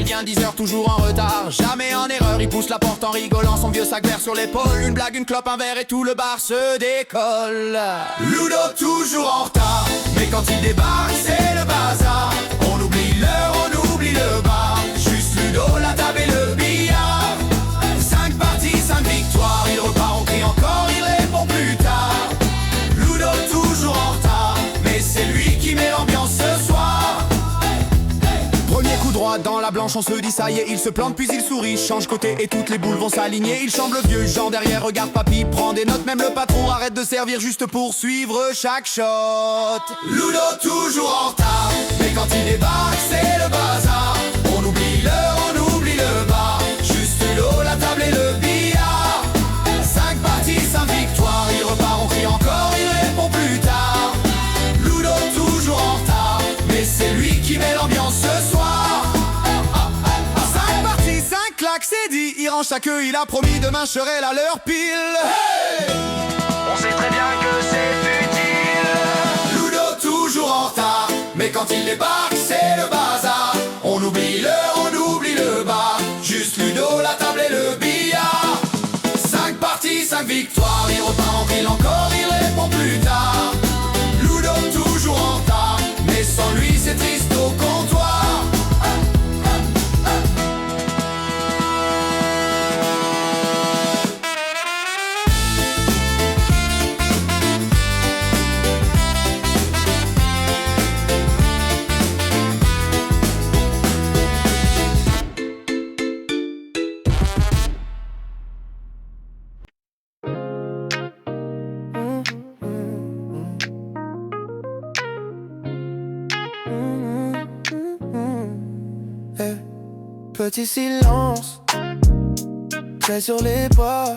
il vient 10 heures toujours en retard. Jamais en erreur, il pousse la porte en rigolant, son vieux sac vert sur l'épaule. Une blague, une clope, un verre et tout le bar se décolle. Ludo toujours en retard, mais quand il débarque c'est le bazar. On oublie l'heure, on oublie le bar. Juste Ludo, la table et le billard. 5 parties, 5 victoires, il repart, on crie encore, il répond plus tard. Ludo toujours en retard, mais c'est lui qui met l'ambiance ce soir. Premier coup droit dans la blanche, on se dit ça y est, il se plante puis il sourit, change côté et toutes les boules vont s'aligner. Il chambre le vieux Jean derrière, regarde papy, prend des notes, même le patron arrête de servir juste pour suivre chaque shot. Ludo toujours en retard, mais quand il débarque c'est le bazar. On oublie l'heure, on oublie le bar. Juste Ludo, la table et le billard. 5 parties, 5 victoires, il repart, on crie encore, il répond plus tard. Ludo toujours en retard, mais c'est lui qui met l'ambiance ce soir. 5 parties, 5 claques, c'est dit, il range sa queue, il a promis demain je serai là l'heure pile. Hey, On sait très bien que c'est futile. Ludo toujours en retard, mais quand il débarque c'est le bazar. On oublie l'heure, on oublie le bar. Juste Ludo, la table et le billard. 5 parties, 5 victoires, il repart en ville encore, il répond plus tard. Ludo toujours en retard, mais sans lui c'est triste au comptoir. Petit silence, c'est sur les pas.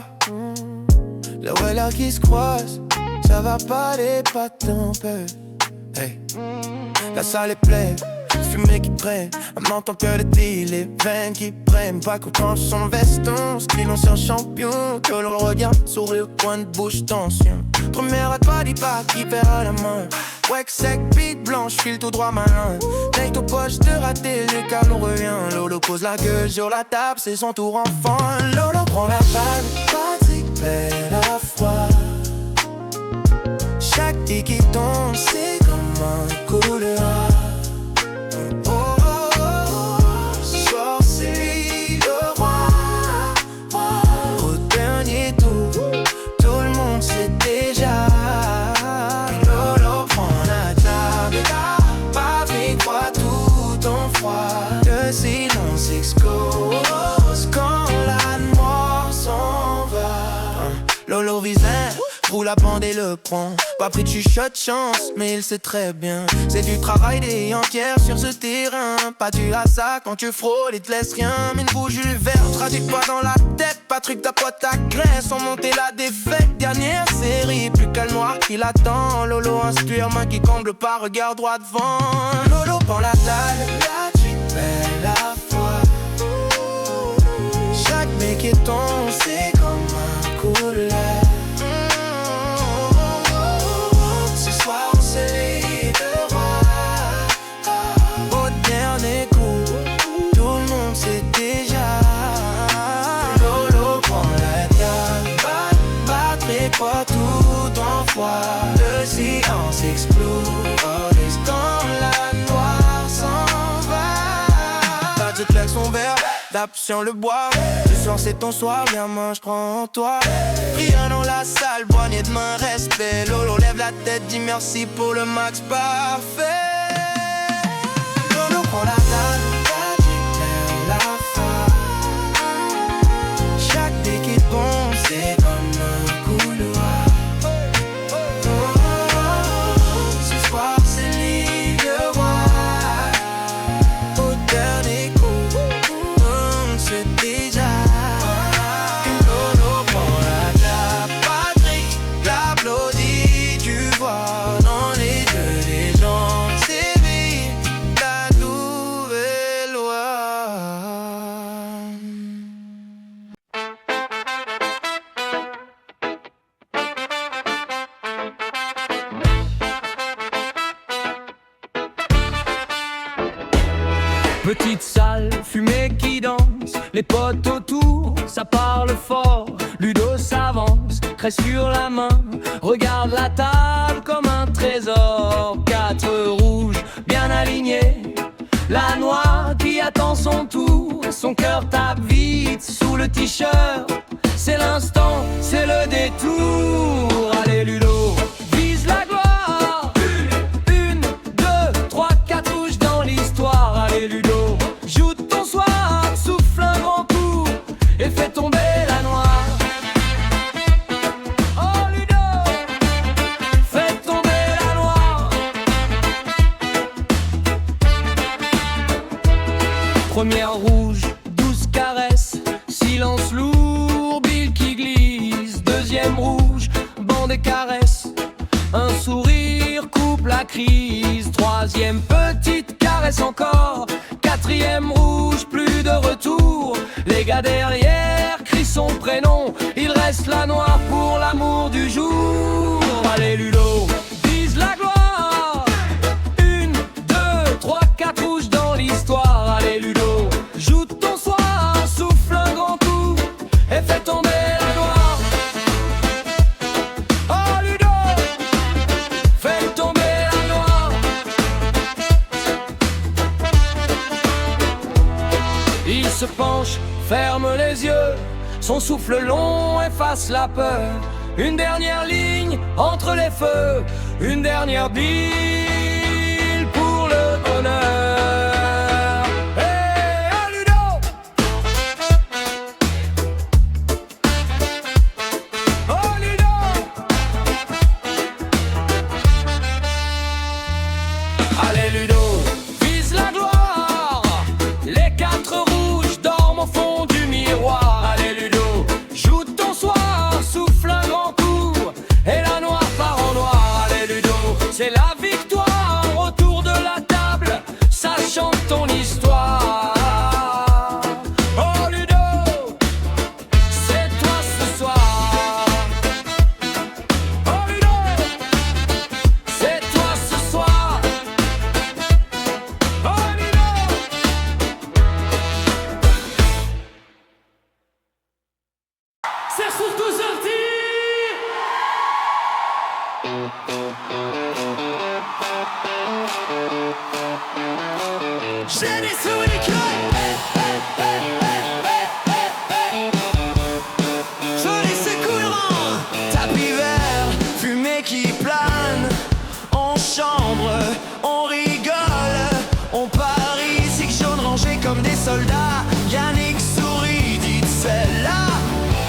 Le regard qui se croise, ça va pas les pas tempêtes. Hey. La salle est pleine, fumée qui traîne, on n'entend que le deal, les veines qui prennent. Pas content son veston, style ancien champion. Que le regard sur le coin de bouche, tension. Première à toi, dis pas qui perd à la main. Wax sec, bite blanche, file tout droit malin. Take aux poches de rater, le car nous revient. Lolo pose la gueule sur la table, c'est son tour enfin. Lolo prend la balle, Patrick perd la foi. Chaque tic qui tombe, c'est comme un coup de rat. Oh, oh, oh, oh. Ce soir c'est lui le roi. Au dernier tour, tout le monde sait déjà. Lolo prend la table, Patrick voit tout en froid. Le silence explose quand la mort s'en va. Lolo vise roule la bande et le prend. Pas pris de chuchote chance, mais il sait très bien. C'est du travail des entières sur ce terrain. Pas du hasard quand tu frôles, il te laisse rien. Mais une bouge le verre, traduis pas dans la tête. Patrick ta pote à graisse, sans monter la défaite. Dernière série, plus qu'à le noir qui l'attend. Lolo inspire, main qui comble pas, regard droit devant. Lolo prend la dalle, là tu perds la foi. Chaque mec qui tombe, c'est comme un coup de l'air. Pas tout en foi, le silence explose quand la noire s'en va. Patrick claque son verre, tape sur le bois. Ce soir c'est ton soir, viens main, je crois en toi. Rien dans la salle, poignée de main, respect. Lolo lève la tête, dit merci pour le max parfait. Lolo prend la dalle, Patrick perd la foi. Chaque dé qui tombe, c'est comme un coup de roi. Ce soir c'est lui le roi. Au dernier coup, on se déjà. Lolo prend la table, Patrick l'applaudit. Tu vois dans les yeux des gens, c'est lui la nouvelle. Petite salle, fumée qui danse, les potes autour, ça parle fort. Ludo s'avance, craie sur la main, regarde la table comme un trésor. 4 rouges, bien alignés, la noire qui attend son tour. Son cœur tape vite sous le t-shirt, c'est l'instant, c'est le détour. Allez Ludo, vise la gloire. Une, deux, trois, 4 rouges dans l'histoire. Allez Ludo, joue ton soir, souffle un grand coup et fais tomber la noire. Oh Ludo, fais tomber la noire. Première rouge, 12 caresses, silence lourd, Bill qui glisse. Deuxième rouge, bande et caresse, un sourire coupe la crise. Troisième petite caresse encore, 4e rouge, plus de retour. Les gars derrière crient son prénom, il reste la noire pour l'amour du jour. Allez Ludo, vise la gloire. 1, 2, 3, 4 rouges dans l'histoire. Allez Ludo, joue ton soir, souffle un grand coup et fais tomber la noire. Oh Ludo, fais tomber la noire. Il se penche, ferme les yeux, son souffle long efface la peur. Une dernière ligne entre les feux, une dernière bille pour le bonheur. Hey, oh Ludo, oh Ludo. Allez Ludo, vise la gloire. Les 4 rouges dorment au fond du miroir. Allez Ludo, joue ton soir, souffle un grand coup et la noire part en noir. Allez Ludo, c'est la victoire autour de la table, ça chante ton histoire. Oh Ludo, c'est toi ce soir. Oh Ludo, c'est toi ce soir. Oh Ludo. C'est surtout gentil. J'ai des souvenirs que Je laisse courant, tapis vert, fumée qui plane. En chambre, on rigole, on parie, zig jaune rangé comme des soldats. Yannick sourit, dit celle-là,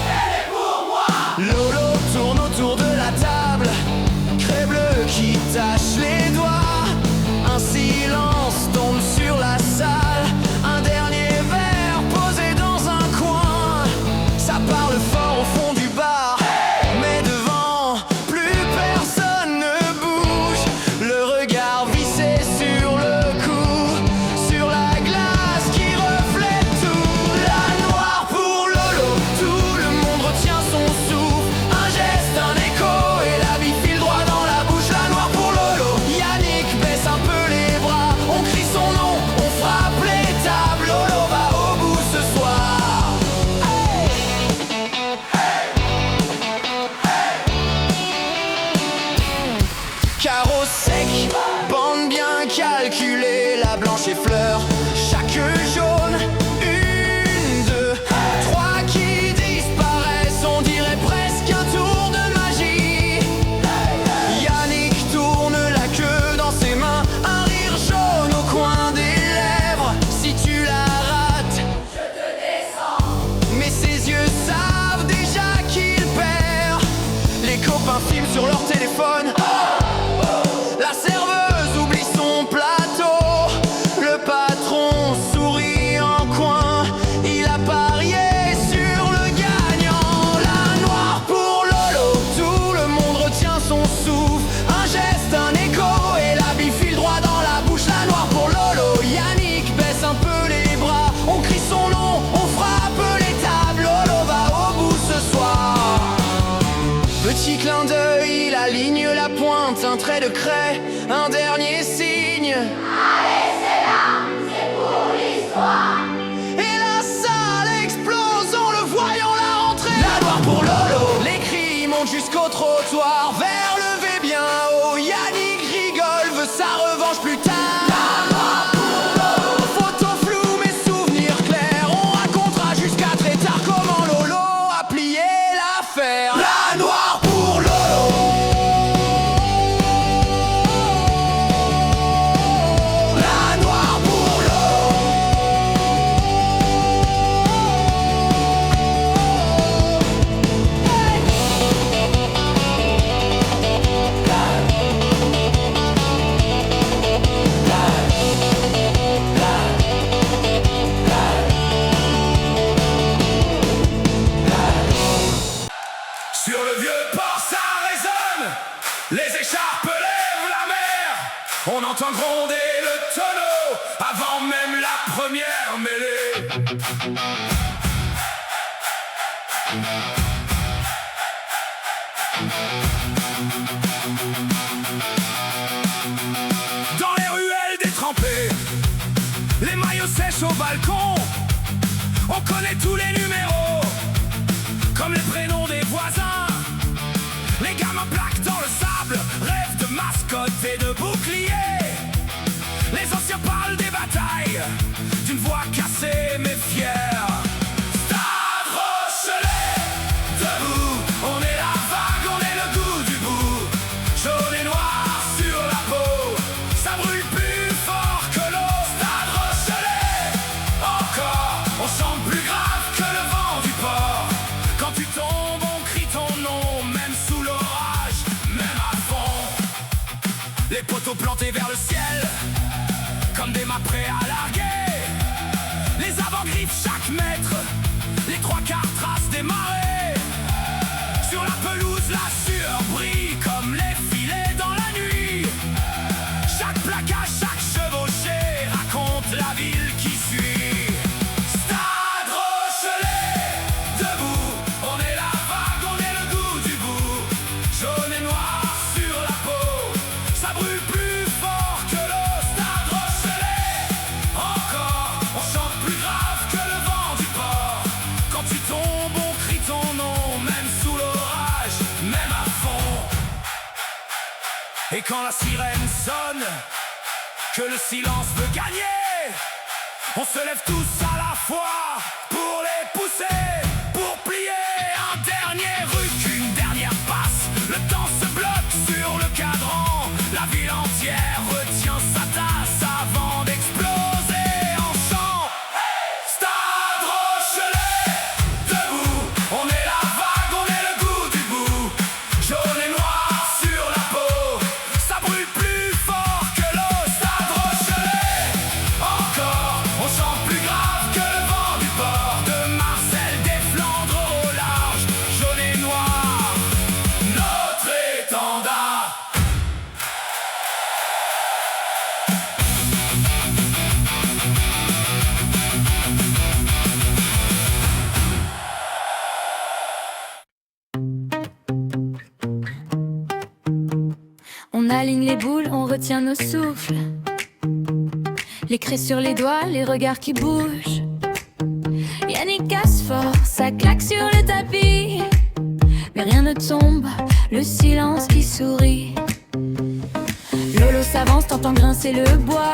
elle est pour moi. Lolo tourne autour de la table, craie bleue qui tache les doigts. Un silence tombe sur la salle, un dernier verre posé dans un coin. Ça parle fort au fond du bar, mais devant, plus personne ne bouge. Le regard vissé sur le cou, sur la glace qui reflète tout. La noire pour Lolo, tout le monde retient son souffle. Un geste, un écho et la vie file droit dans la bouche. La noire pour Lolo, Yannick baisse un peu les bras. On crie son nom, on frappe les tables. Lolo va au bout ce soir. Hey! Carreau sec, bande bien calculée, la blanche effleure chaque jaune. 1, 2, 3 qui disparaissent, on dirait presque un tour de magie. Yannick tourne la queue dans ses mains, un rire jaune au coin des lèvres. Si tu la rates, je te descends. Mais ses yeux savent déjà qu'il perd. Les copains filment sur leur téléphone. La serveuse oublie son plateau. Le patron sourit en coin. Il a parié sur le gagnant. La noire pour Lolo, tout le monde retient son souffle. Un geste, un écho et la vie file droit dans la bouche. La noire pour Lolo, Yannick baisse un peu les bras. On crie son nom, on frappe les tables. Lolo va au bout ce soir. Petit clin d'œil, il aligne la pointe, un trait de craie, un dernier signe. Allez, c'est là, c'est pour l'histoire. Et la salle explose en le voyant la rentrée. La noire pour Lolo. Les cris montent jusqu'au trottoir, vers le V bien haut. Yannick rigole, veut sa revanche plus tard. La noire pour Lolo. Photos floues mais souvenirs clairs. On racontera jusqu'à très tard comment Lolo a plié l'affaire. La noire pour Lolo. La noire pour Lolo. Sur le vieux port ça résonne, les écharpes lèvent la mer. On entend gronder le tonneau avant même la première mêlée. Dans les ruelles détrempées, les maillots sèches au balcon, on connaît tous les numéros, comme les prénoms des voisins. Les gamins plaquent dans le sable, rêvent de mascottes et de boucliers. Les anciens parlent des batailles, d'une voix cassée mais fière. Stade Rochelet, debout, on est la vague, on est le goût du bout. Jaune et noir sur la peau, ça brûle plus fort que l'eau. Stade Rochelet, encore, on chante plus grave que le vent du port. Quand tu tombes, on crie ton nom, même sous l'orage, même à fond. Les poteaux plantés vers le ciel, comme des mâts prêts à larguer. Les avant-griffes chaque mètre, les trois quarts tracent des marées. Sur la pelouse, la sueur brille comme les filets dans la nuit. Chaque plaquage, chaque chevauchée raconte la ville qui suit. Stade Rochelet, debout, on est la vague, on est le goût du bout. Jaune et noir sur la peau, ça brûle plus fort que l'eau. Stade Rochelet, encore, on chante plus grave que le vent du port. Quand tu tombes, on crie ton nom, même sous l'orage, même à fond. Et quand la sirène sonne, que le silence veut gagner, on se lève tous à la fois pour les pousser, pour plier un dernier ruc, une dernière passe. Le temps se bloque sur le cadran, la ville entière retient sa tasse avant d'exploser en chant. Stade Rochelet, debout, on est la vague, on est le goût du bout. Jaune et noir sur la peau, ça brûle plus fort que l'eau. Stade Rochelet, encore, on chante plus grave que le vent du port. De Marcel des Flandres au large, jaune et noir, notre étendard. On aligne les boules, on retient nos souffles. Les craies sur les doigts, les regards qui bougent. Yannick casse fort, ça claque sur le tapis. Mais rien ne tombe, le silence qui sourit. Lolo s'avance, t'entends grincer le bois.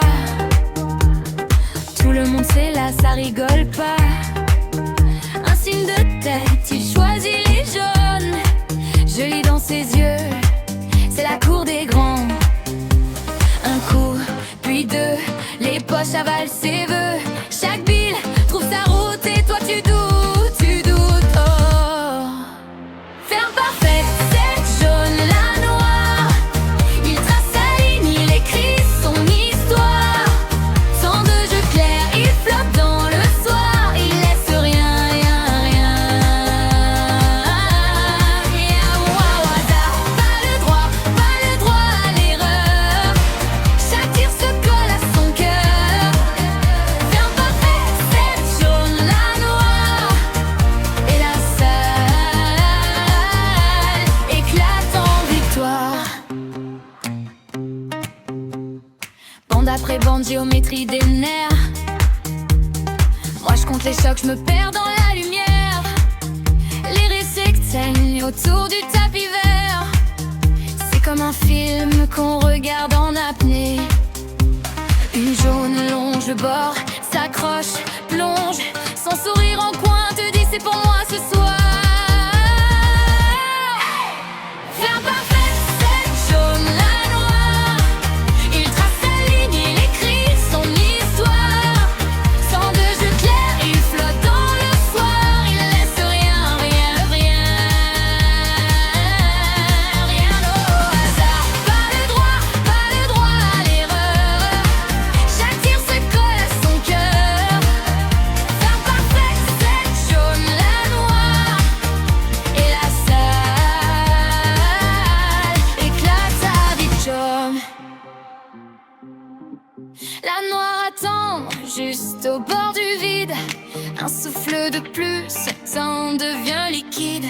Tout le monde sait là, ça rigole pas. Un signe de tête, il choisit les jaunes. Je lis dans ses yeux, c'est la cour des grands. Un coup, puis deux, les poches avalent ses vœux. Chaque bille trouve sa route et toi tu doutes, tu doutes. Oh, ferme parfaite, cette jaune, la noire. Il trace sa ligne, il écrit son histoire. Tant de jeux clairs, il flotte dans le soir. Il laisse rien, rien, rien. Yeah, wow, hasard, pas le droit à l'erreur. Chaque tir se colle à son cœur. Ferme parfaite, cette jaune, la noire. Et la salle éclate en victoire. Bande après bande, géométrie des nerfs. contre les chocs, je me perds dans la lumière. Les résecs saignent autour du tapis vert. C'est comme un film qu'on regarde en apnée. Une jaune longe le bord, s'accroche, plonge. Son sourire en coin te dit c'est pour moi ce soir. Faire parfaite cette jaune, la noire. Il trace sa ligne, il écrit son histoire. Sans de jeu clair, il flotte dans le soir. Il laisse rien, rien, rien, rien au hasard. Pas le droit à l'erreur. Chaque tir se colle à son cœur. Faire parfaite cette jaune, la noire. Et la salle éclate à vite chum. La noire attend juste au bord du vide. Un souffle de plus, le temps devient liquide.